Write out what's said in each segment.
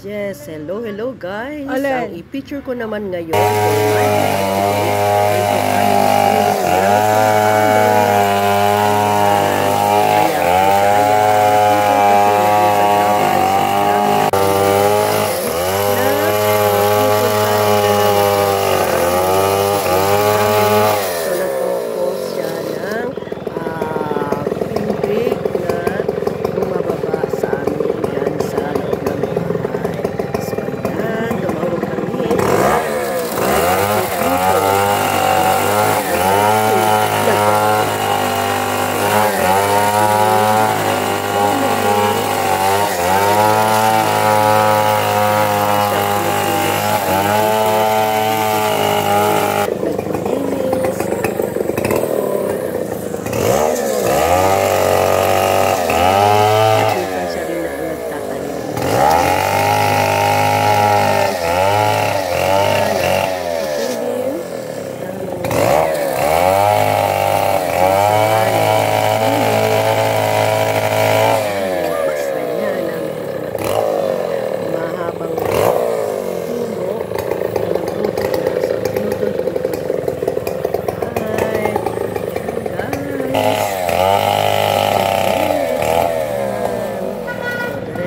Yes. Hello guys. Alin? Ang i-picture ko naman ngayon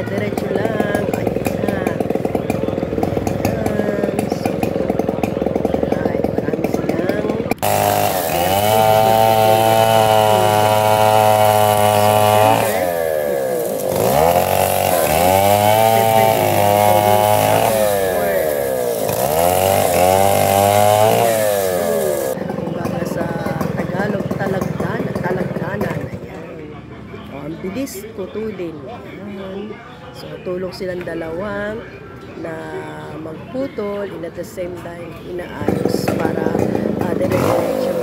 diretso lang. Marami silang bilis putulin. Ayan. So, tulong silang dalawang na magputol, and at the same time, inaayos para dire-diretso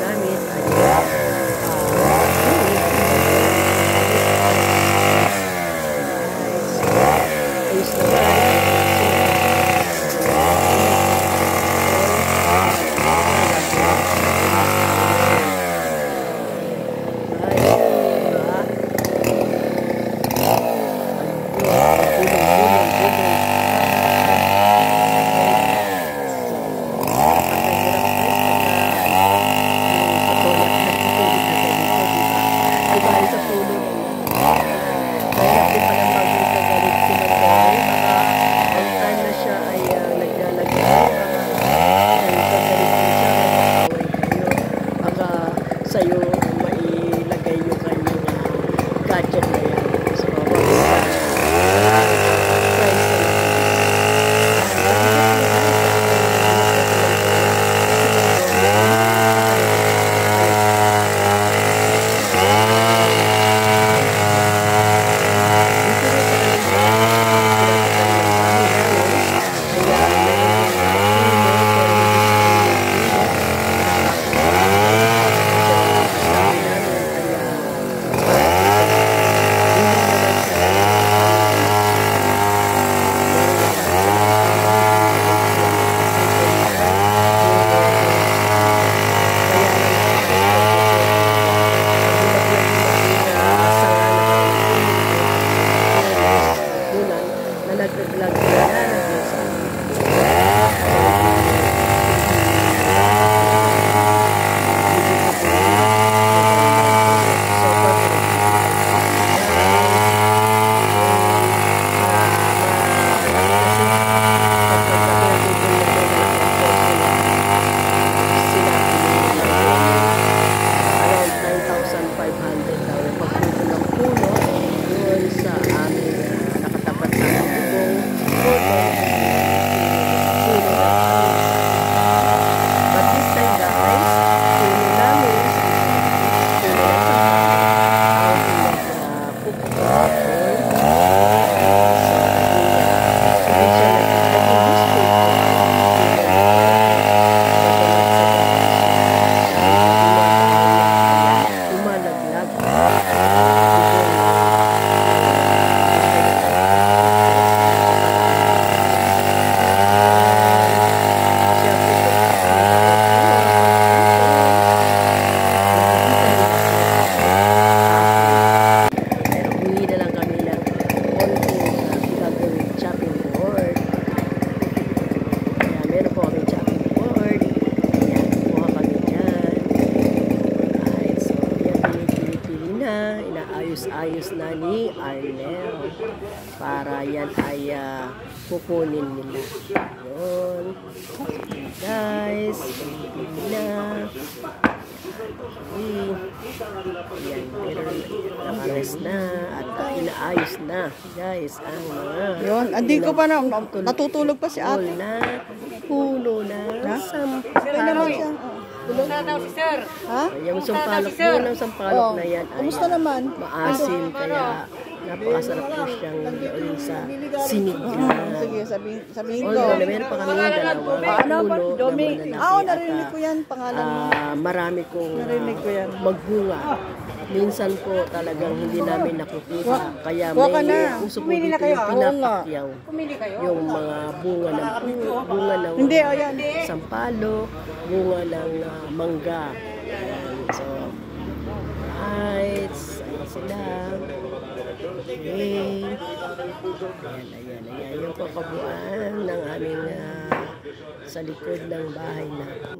gamit ayos naman. inaayos na ni Arnel para yan ay kukunin nila. Yun. Guys, pili na. Yan, pero nakares na at inaayos na, guys, ang mga Yun, hindi ko pa na, natutulog pa si ate. Puno na sampalok. Kumusta daw si sir? Ha? Yung sampalok, puno ng sampalok na yan ay Kumusta naman? maasim, kaya napakasarap po siyang gawin sa sinigla. Sige, sabihin ko. Although, meron pa kami dalawang puno na malalaki Narinig ko yan, pangalan mo. marami kong Narinig ko yan. magbunga. Minsan po talagang hindi namin nakukita. Kaya Kuha ka na. may uso po dito yung pinapakyaw. Yung mga bunga ng Hindi, o yan. sampalo, bunga ng mangga. Ayan. So, right. Ayan sila. Okay. Ayan. Yung pakabuan ng aming sa likod ng bahay natin.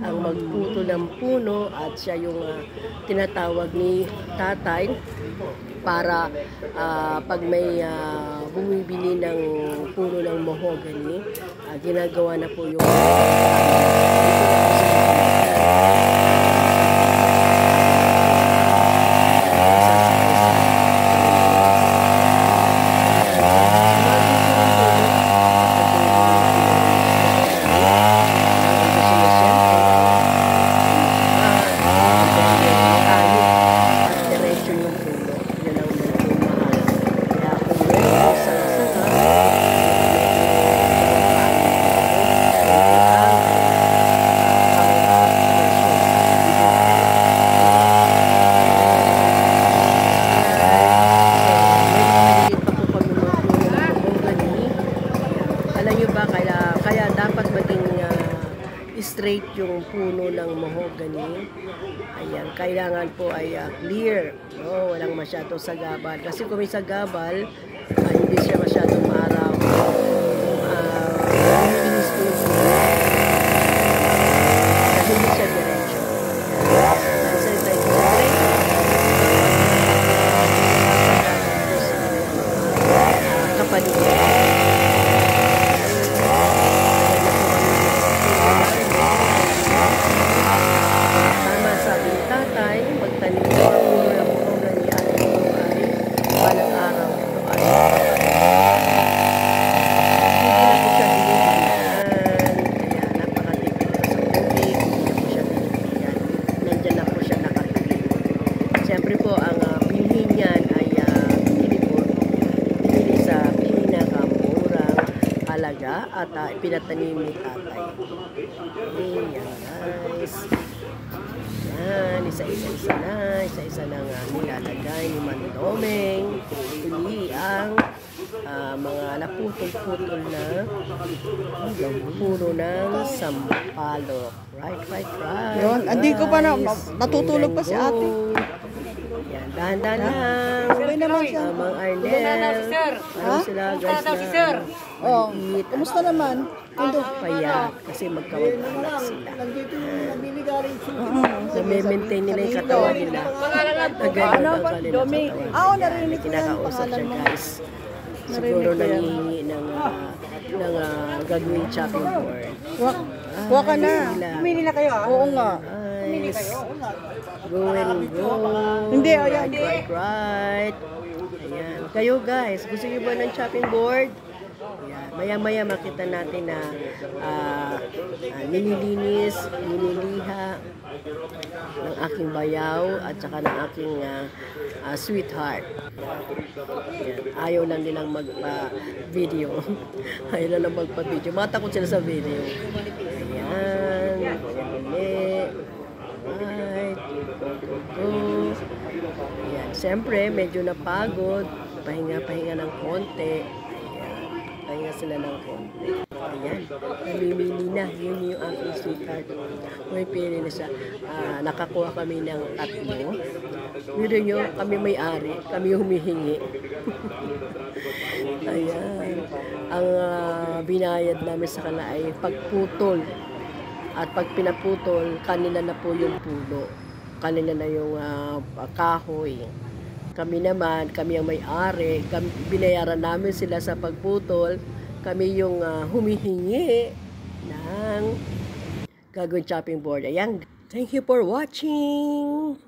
ang magputo ng puno at siya yung tinatawag ni tatay para pag may bumibili ng puno ng mahogany, ginagawa na po yung kaya dapat maging straight yung puno ng mahogany. Ayan, kailangan po ay clear, no? Walang masyadong sagabal. Kasi kung may sagabal, hindi siya masyadong maaraw. Mabilis po yung puno. Kasi hindi siya diretso. Kapaligid. Siyempre po, ang bilhin niyan ay binili sa pinakamurang halaga at pinatanim ni tatay. Ayan guys. Yan, isa-isa na nga nilalagay ni Mandomeng. Pili ang mga naputol-putol na puno ng sampalok. Right. Yun, hindi ko pa na, natutulog pa si ate. Yan, dahan-dahan lang. Okay naman siya. Mang Arnel. Ano sila guys na Oh, kumusta naman? payat kasi magkawag-anak sila. Nami-maintain nila yung katawan nila. Ganun ang kanilang katawan. Narinig ko yan. Kinakausap siya guys. Siguro nangihingi ng gagawing chopping board. Kuha ka na. Pumili na kayo Oo nga. Nice. Go and go. Hindi, o yan. Right. Ayan. Kayo guys, gusto niyo ba ng chopping board? Yan. Maya-maya makita natin na nililinis, nililiha ng aking bayaw at saka ng aking sweetheart. Yan. Ayaw lang nilang magpa-video. Ayaw lang magpa-video. Matakot sila sa video. Ayan. Ayan. Right. Ayan. Siyempre, medyo napagod. Pahinga ng konti. Ayan. Pahinga sila ng konti. Ayan. Namimili na. Yun yung aking sweetheart. May pili na siya. Nakakuha kami ng 3. Yun nyo, kami may-ari. Kami humihingi. Ayan. Ang binayad namin sa kanila ay pagputol. At pag pinaputol, kanila na po yung puno. Kanila na yung kahoy. Kami naman, kami ang may-ari. Binayaran namin sila sa pagputol. Kami yung humihingi ng gagawin chopping board. Ayan. Thank you for watching.